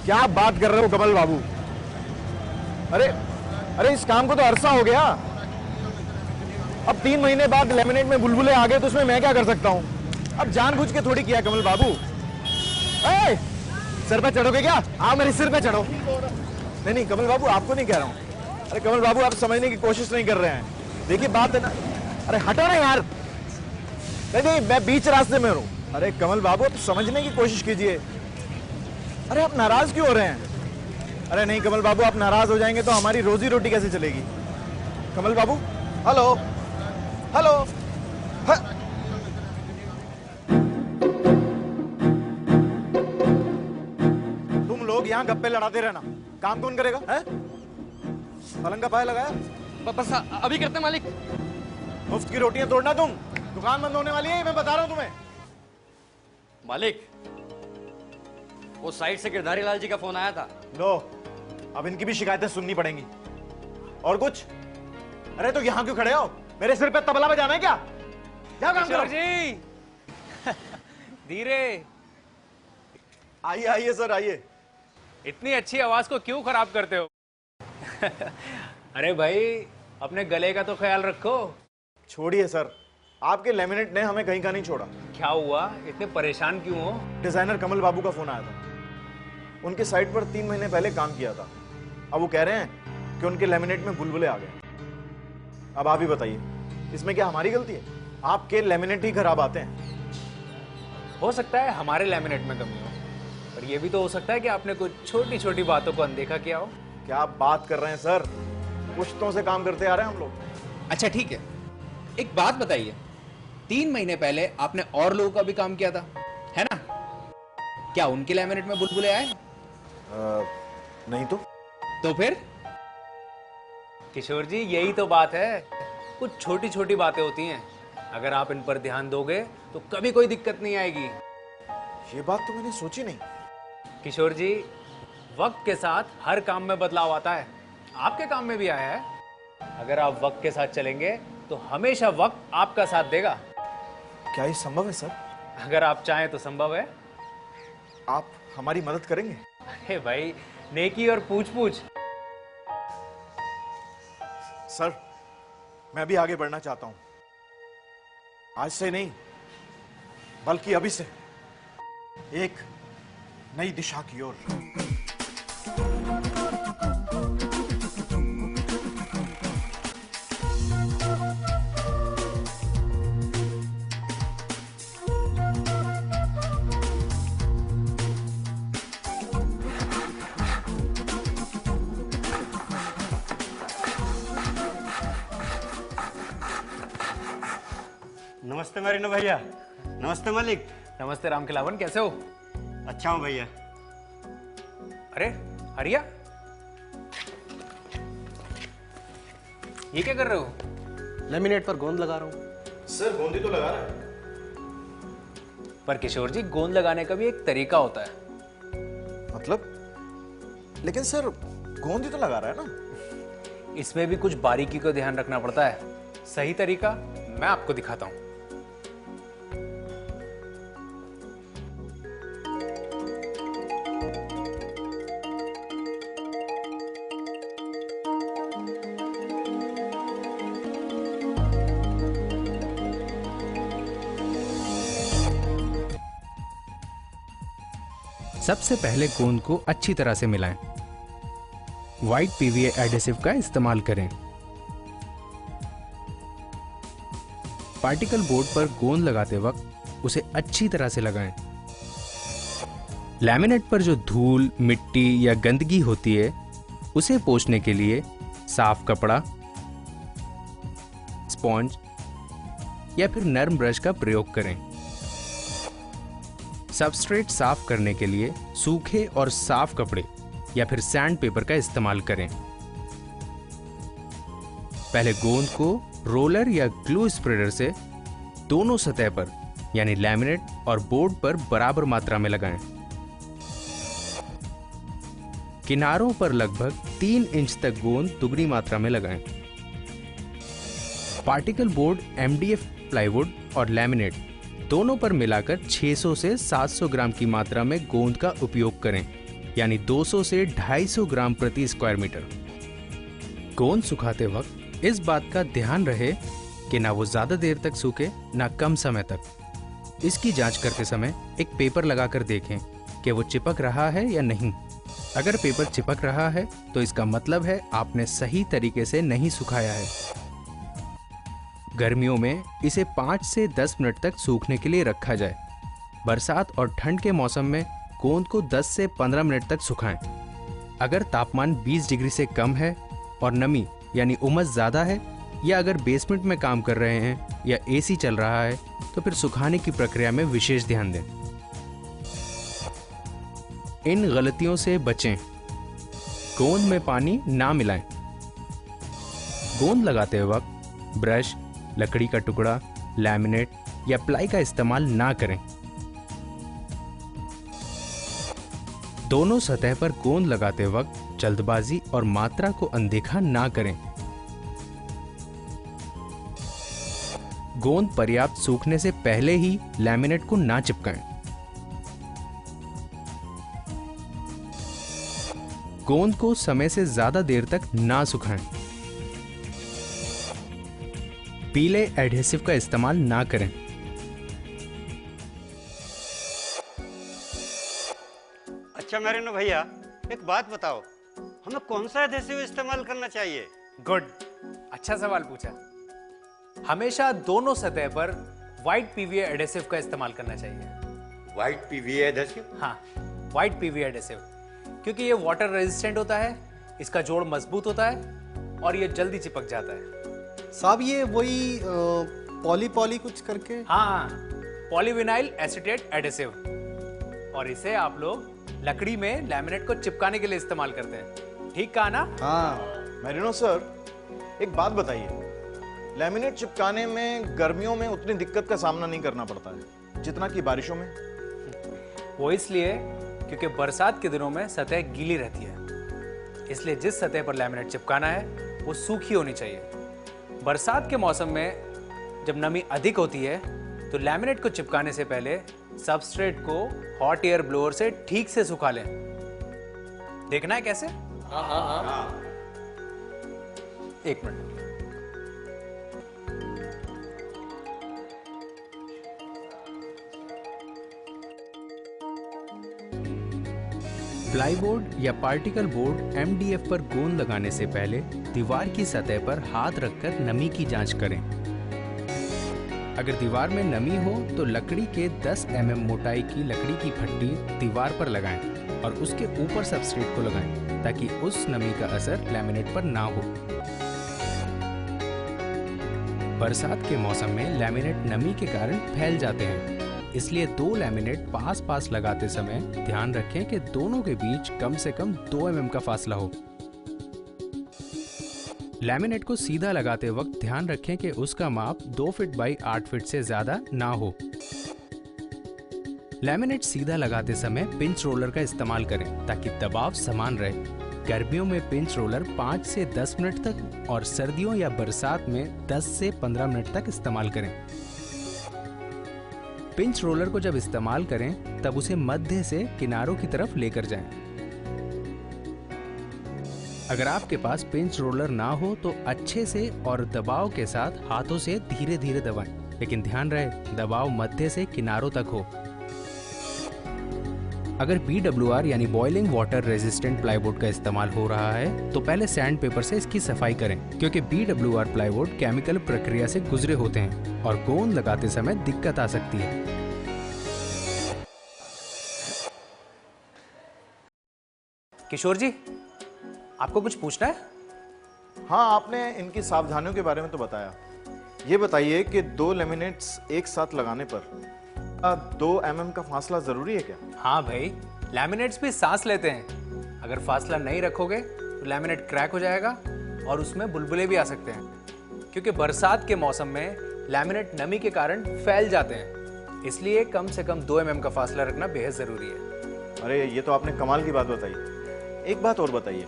क्या बात कर रहे हो कमल बाबू? अरे अरे इस काम को तो अरसा हो गया। अब 3 महीने बाद लेमिनेट में बुलबुले आ गए तो उसमें मैं क्या कर सकता हूँ? अब जानबूझ के थोड़ी किया कमल बाबू। ए, सर पे चढ़ोगे क्या? आओ मेरे सिर पे चढ़ो। नहीं नहीं कमल बाबू, आपको नहीं कह रहा हूँ। अरे कमल बाबू, आप समझने की कोशिश नहीं कर रहे हैं। देखिए बात है ना। अरे हटो ना यार। नहीं नहीं, मैं बीच रास्ते में हूँ। अरे कमल बाबू, आप समझने की कोशिश कीजिए। अरे आप नाराज क्यों हो रहे हैं? अरे नहीं कमल बाबू, आप नाराज हो जाएंगे तो हमारी रोजी रोटी कैसे चलेगी? कमल बाबू, हेलो हेलो। तुम लोग यहाँ गप्पे लड़ाते रहना, काम कौन करेगा? है पलंग का पाया लगाया? बस अभी करते हैं मालिक। मुफ्त की रोटियां तोड़ना तुम। दुकान बंद होने वाली है, मैं बता रहा हूं तुम्हें। मालिक, वो साइड से गिरधारी लाल जी का फोन आया था। लो, अब इनकी भी शिकायतें सुननी पड़ेंगी। और कुछ? अरे तो यहां क्यों खड़े हो? मेरे सिर पे तबला बजाना है क्या? क्या काम करो? जी धीरे। आइए आइए सर, आइए। इतनी अच्छी आवाज को क्यों खराब करते हो? अरे भाई, अपने गले का तो ख्याल रखो। छोड़िए सर, आपके लेमिनेट ने हमें कहीं का नहीं छोड़ा। क्या हुआ, इतने परेशान क्यों हो? डिजाइनर कमल बाबू का फोन आया था। उनके साइट पर 3 महीने पहले काम किया था। अब वो कह रहे हैं कि उनके लेमिनेट में बुलबुले आ गए। अब आप ही बताइए, इसमें क्या हमारी गलती है? आपके लेमिनेट ही खराब आते हैं। हो सकता है हमारे लैमिनेट में कमी हो, पर यह भी तो हो सकता है कि आपने कुछ छोटी छोटी बातों को अनदेखा किया हो। क्या आप बात कर रहे हैं सर? पुश्तों से काम करते आ रहे हैं हम लोग। अच्छा ठीक है, एक बात बताइए, 3 महीने पहले आपने और लोगों का भी काम किया था, है ना? क्या उनके लैमिनेट में बुलबुले आए? नहीं तो फिर? किशोर जी, यही तो बात है। कुछ छोटी छोटी बातें होती हैं, अगर आप इन पर ध्यान दोगे तो कभी कोई दिक्कत नहीं आएगी। ये बात तो मैंने सोची नहीं। किशोर जी, वक्त के साथ हर काम में बदलाव आता है, आपके काम में भी आया है। अगर आप वक्त के साथ चलेंगे तो हमेशा वक्त आपका साथ देगा। क्या ये संभव है सर? अगर आप चाहें तो संभव है। आप हमारी मदद करेंगे? अरे भाई, नेकी और पूछ पूछ। सर, मैं भी आगे बढ़ना चाहता हूं। आज से नहीं, बल्कि अभी से एक नई दिशा की ओर। नमस्ते मरीनो भैया। नमस्ते मालिक। नमस्ते रामखिलावन, कैसे हो? अच्छा हूँ भैया। अरे हरिया, ये क्या कर रहे हो? लेमिनेट पर गोंद लगा रहा हूँ। सर, गोंदी तो लगा रहा है। पर किशोर जी, गोंद लगाने का भी एक तरीका होता है। मतलब? लेकिन सर, गोंदी तो लगा रहा है ना। इसमें भी कुछ बारीकी को ध्यान रखना पड़ता है। सही तरीका मैं आपको दिखाता हूं। सबसे पहले गोंद को अच्छी तरह से मिलाएं। व्हाइट पीवीए एडेसिव का इस्तेमाल करें। पार्टिकल बोर्ड पर गोंद लगाते वक्त उसे अच्छी तरह से लगाएं। लैमिनेट पर जो धूल, मिट्टी या गंदगी होती है, उसे पोंछने के लिए साफ कपड़ा, स्पॉन्ज या फिर नरम ब्रश का प्रयोग करें। सबस्ट्रेट साफ करने के लिए सूखे और साफ कपड़े या फिर सैंड पेपर का इस्तेमाल करें। पहले गोंद को रोलर या ग्लू स्प्रेडर से दोनों सतह पर यानी लैमिनेट और बोर्ड पर बराबर मात्रा में लगाएं। किनारों पर लगभग 3 इंच तक गोंद दुगनी मात्रा में लगाएं। पार्टिकल बोर्ड, एमडीएफ प्लाईवुड और लैमिनेट दोनों पर मिलाकर 600 से 700 ग्राम की मात्रा में गोंद का उपयोग करें। यानी 200 से 250 ग्राम प्रति स्क्वायर मीटर। गोंद सुखाते वक्त इस बात का ध्यान रहे कि ना वो ज्यादा देर तक सूखे ना कम समय तक। इसकी जांच करते समय एक पेपर लगाकर देखें कि वो चिपक रहा है या नहीं। अगर पेपर चिपक रहा है तो इसका मतलब है आपने सही तरीके से नहीं सुखाया है। गर्मियों में इसे 5 से 10 मिनट तक सूखने के लिए रखा जाए। बरसात और ठंड के मौसम में गोंद को 10 से 15 मिनट तक सुखाएं। अगर तापमान 20 डिग्री से कम है और नमी यानी उमस ज़्यादा है, या अगर बेसमेंट में काम कर रहे हैं या एसी चल रहा है, तो फिर सुखाने की प्रक्रिया में विशेष ध्यान दें। इन गलतियों से बचें। गोंद में पानी ना मिलाएं। गोंद लगाते वक्त ब्रश, लकड़ी का टुकड़ा, लैमिनेट या प्लाई का इस्तेमाल ना करें। दोनों सतह पर गोंद लगाते वक्त जल्दबाजी और मात्रा को अनदेखा ना करें। गोंद पर्याप्त सूखने से पहले ही लैमिनेट को ना चिपकाएं। गोंद को समय से ज्यादा देर तक ना सुखाएं। पीले एडहेसिव का इस्तेमाल ना करें। अच्छा मेरे भैया, एक बात बताओ, हमें कौन सा एडहेसिव इस्तेमाल करना चाहिए? गुड, अच्छा सवाल पूछा। हमेशा दोनों सतह पर व्हाइट पीवीए एडेसिव का इस्तेमाल करना चाहिए। White PVA adhesive? हाँ, व्हाइट पीवीए एडेसिव, क्योंकि ये वाटर रेजिस्टेंट होता है, इसका जोड़ मजबूत होता है और ये जल्दी चिपक जाता है। साहब ये वही पॉली कुछ करके? हाँ, पॉलीविनाइल एसीटेट एडेसिव, और इसे आप लोग लकड़ी में लैमिनेट को चिपकाने के लिए इस्तेमाल करते हैं। ठीक कहा ना? हाँ मैरिनो सर, एक बात बताइए, लैमिनेट चिपकाने में गर्मियों में उतनी दिक्कत का सामना नहीं करना पड़ता है जितना कि बारिशों में? वो इसलिए क्योंकि बरसात के दिनों में सतह गीली रहती है, इसलिए जिस सतह पर लैमिनेट चिपकाना है वो सूखी होनी चाहिए। बरसात के मौसम में जब नमी अधिक होती है तो लैमिनेट को चिपकाने से पहले सबस्ट्रेट को हॉट एयर ब्लोअर से ठीक से सुखा लें। देखना है कैसे? एक मिनट। प्लाईबोर्ड या पार्टिकल बोर्ड MDF पर गोंद लगाने से पहले दीवार की सतह पर हाथ रखकर नमी की जांच करें। अगर दीवार में नमी हो तो लकड़ी के 10 mm मोटाई की लकड़ी की फट्टी दीवार पर लगाएं और उसके ऊपर सबस्ट्रेट को लगाएं ताकि उस नमी का असर लैमिनेट पर ना हो। बरसात के मौसम में लैमिनेट नमी के कारण फैल जाते हैं, इसलिए 2 लैमिनेट पास पास लगाते समय ध्यान रखें कि दोनों के बीच कम से कम 2 mm का फासला हो। लैमिनेट को सीधा लगाते वक्त ध्यान रखें कि उसका माप 2 फीट बाई 8 फीट से ज्यादा ना हो। लैमिनेट सीधा लगाते समय पिंच रोलर का इस्तेमाल करें ताकि दबाव समान रहे। गर्मियों में पिंच रोलर 5 से 10 मिनट तक और सर्दियों या बरसात में 10 से 15 मिनट तक इस्तेमाल करें। पिंच रोलर को जब इस्तेमाल करें तब उसे मध्य से किनारों की तरफ लेकर जाएं। अगर आपके पास पिंच रोलर ना हो तो अच्छे से और दबाव के साथ हाथों से धीरे धीरे दबाएं, लेकिन ध्यान रहे दबाव मध्य से किनारों तक हो। अगर BWR यानी बॉइलिंग वाटर रेजिस्टेंट प्लाईवुड का इस्तेमाल हो रहा है तो पहले सैंड पेपर से इसकी सफाई करें, क्योंकि BWR प्लाईवुड केमिकल प्रक्रिया से गुजरे होते हैं और गोंद लगाते समय दिक्कत आ सकती है। किशोर जी, आपको कुछ पूछना है? हाँ, आपने इनकी सावधानियों के बारे में तो बताया। ये बताइए कि 2 लैमिनेट्स एक साथ लगाने पर 2 mm का फासला जरूरी है क्या? हाँ भाई, लैमिनेट्स भी सांस लेते हैं। अगर फासला नहीं रखोगे तो लैमिनेट क्रैक हो जाएगा और उसमें बुलबुले भी आ सकते हैं, क्योंकि बरसात के मौसम में लैमिनेट नमी के कारण फैल जाते हैं। इसलिए कम से कम 2 mm का फासला रखना बेहद जरूरी है। अरे ये तो आपने कमाल की बात बताई। एक बात और बताइए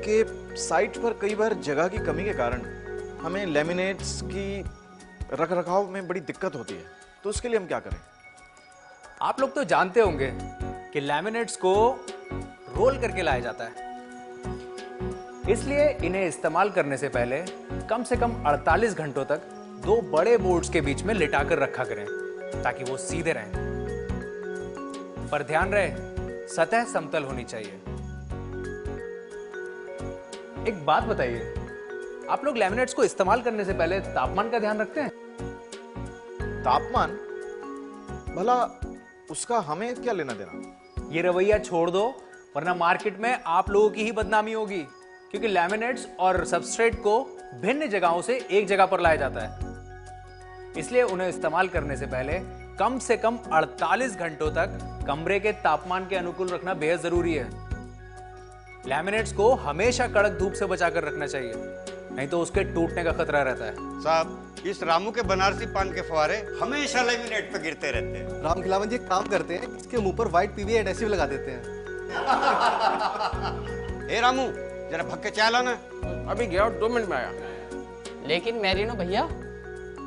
कि साइट पर कई बार जगह की कमी के कारण हमें लैमिनेट्स की रखरखाव में बड़ी दिक्कत होती है, तो उसके लिए हम क्या करें? आप लोग तो जानते होंगे कि लैमिनेट्स को रोल करके लाया जाता है। इसलिए इन्हें इस्तेमाल करने से पहले कम से कम 48 घंटों तक दो बड़े बोर्ड्स के बीच में लिटाकर रखा करें ताकि वो सीधे रहें। पर ध्यान रहे, सतह समतल होनी चाहिए। एक बात बताइए, आप लोग लैमिनेट्स को इस्तेमाल करने से पहले तापमान का ध्यान रखते हैं? तापमान? भला उसका हमें क्या लेना देना? ये रवैया छोड़ दो, वरना मार्केट में आप लोगों की ही बदनामी होगी, क्योंकि लैमिनेट्स और सबस्ट्रेट को भिन्न जगहों से एक जगह पर लाया जाता है। इसलिए उन्हें इस्तेमाल करने से पहले कम से कम 48 घंटों तक कमरे के तापमान के अनुकूल रखना बेहद जरूरी है। लैमिनेट्स को हमेशा कड़क धूप से बचाकर रखना चाहिए, नहीं तो उसके टूटने का खतरा रहता है। साहब, इस रामू के बनारसी पान के फुहारे हमेशा लेमिनेट पे गिरते रहते हैं। राम खिलावन जी एक काम करते हैं, इसके मुंह पर व्हाइट पीवीए एडहेसिव लगा देते हैं। ए रामू, जरा भग के चाय लाना। अभी गया 2 मिनट में आया। लेकिन मैरिनो भैया,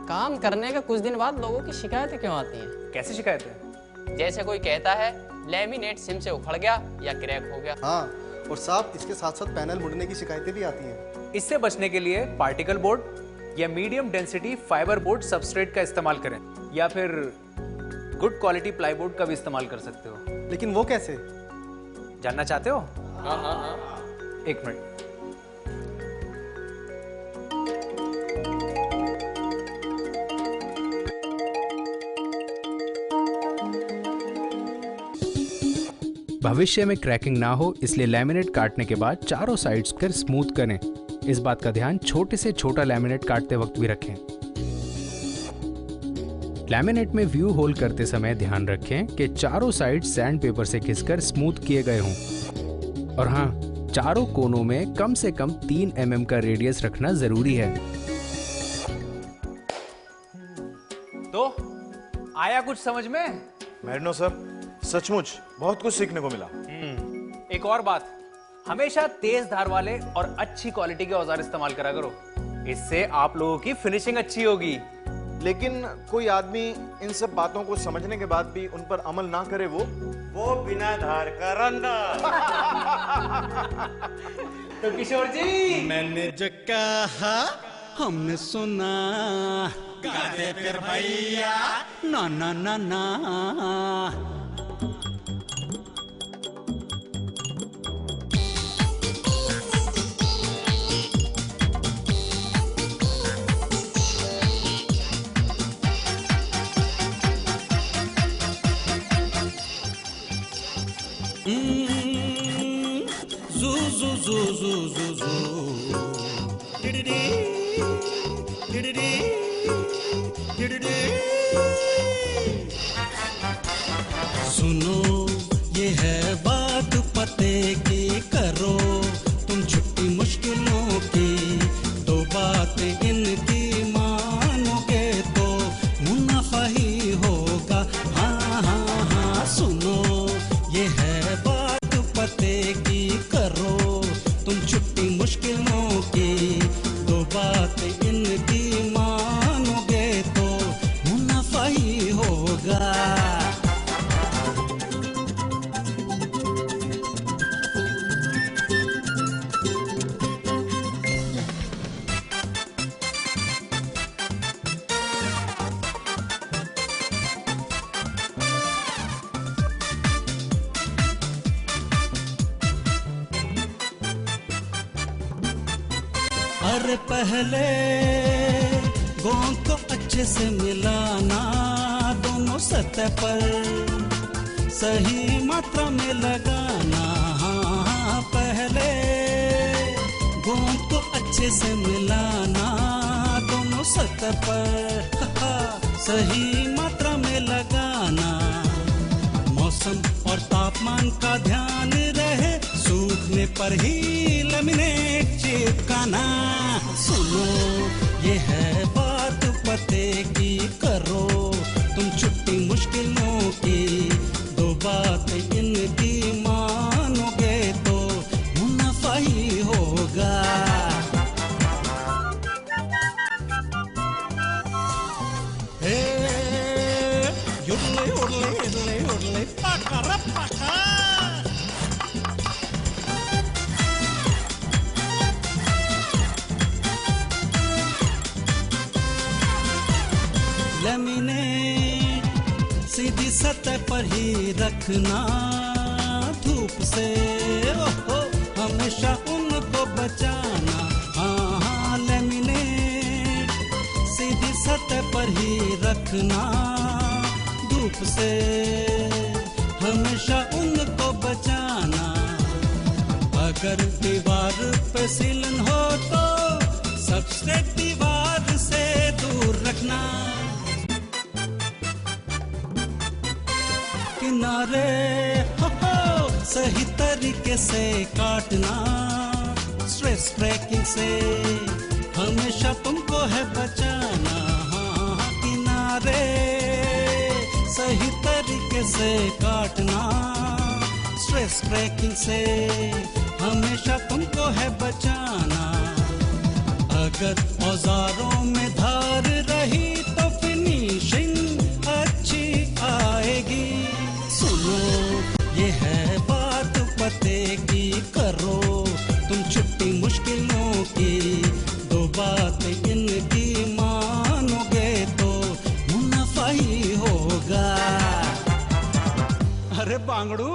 काम करने के कुछ दिन बाद लोगों की शिकायतें क्यों आती हैं? कैसी शिकायतें? जैसे कोई कहता है लेमिनेट सिम से उखड़ गया या क्रैक हो गया। हाँ, और साहब इसके साथ साथ पैनल मुड़ने की शिकायतें भी आती हैं। इससे बचने के लिए पार्टिकल बोर्ड या medium density fibre board substrate का इस्तेमाल करें, या फिर गुड क्वालिटी प्लाईबोर्ड का भी इस्तेमाल कर सकते हो। लेकिन वो कैसे? जानना चाहते हो? हाँ। एक मिनट। भविष्य में क्रैकिंग ना हो, इसलिए लैमिनेट काटने के बाद चारों साइड्स कर स्मूथ करें। इस बात का ध्यान छोटे से छोटा लैमिनेट काटते वक्त भी रखें। लैमिनेट में व्यू होल करते समय ध्यान रखें कि चारों साइड सैंड पेपर से घिसकर स्मूथ किए गए हों। और हाँ, चारों कोनों में कम से कम 3 mm का रेडियस रखना जरूरी है। तो आया कुछ समझ में? मैरिनो सर, सचमुच बहुत कुछ सीखने को मिला। एक और बात, हमेशा तेज धार वाले और अच्छी क्वालिटी के औजार इस्तेमाल करा करो, इससे आप लोगों की फिनिशिंग अच्छी होगी। लेकिन कोई आदमी इन सब बातों को समझने के बाद भी उन पर अमल ना करे, वो बिना धार का रंदा। तो किशोर जी, मैंने जो कहा हमने सुना, गाते फिर भैया ना ना ना ना। Zoo zoo zoo zoo zoo zoo. Diddy diddy diddy. सुनो ये है बात पते की, करो तुम छुट्टी मुश्किलों की, दो बात इनकी मानोगे तो मुनाफा ही होगा। हाँ हाँ हाँ, सुनो ये है बात पते की, करो तुम छुट्टी मुश्किलों की, दो बात इनकी मानोगे तो मुनाफा ही होगा। अरे पहले गोंद को अच्छे से मिलाना, दोनों सतह पर सही मात्रा में लगाना। हाँ, पहले गोंद को अच्छे से मिलाना, दोनों सतह पर सही मात्रा में लगाना। मौसम और तापमान का ध्यान रहे, सूखने पर ही लेमिनेट चिपकाना। सुनो ये है बात पते की, करो तुम छुट्टी मुश्किलों की, दो बात इनकी मानोगे तो मुनाफा ही होगा। हे उड़ले उड़ले उड़ले उड़ले, पका रे पका। लेमिनेट सीधी सतह पर ही रखना धूप से, ओहो हमेशा उनको बचाना। हाँ हाँ लेमिनेट सीधी सतह पर ही रखना धूप से, हमेशा उनको बचाना। अगर दीवार पे सीलन हो तो सबस्ट्रेट दीवार से दूर रखना। किनारे हो सही तरीके से काटना, स्ट्रेस क्रैकिंग से हमेशा तुमको है बचाना। हाँ किनारे सही तरीके से काटना, स्ट्रेस क्रैकिंग से हमेशा तुमको है बचाना। अगर औजारों में धार रही तो फिनिशिंग अच्छी आएगी। सुनो ये है बात पते की, करो तुम छुट्टी मुश्किलों की, दो बात इनकी मानोगे तो मुनाफा ही होगा। अरे बांगड़ू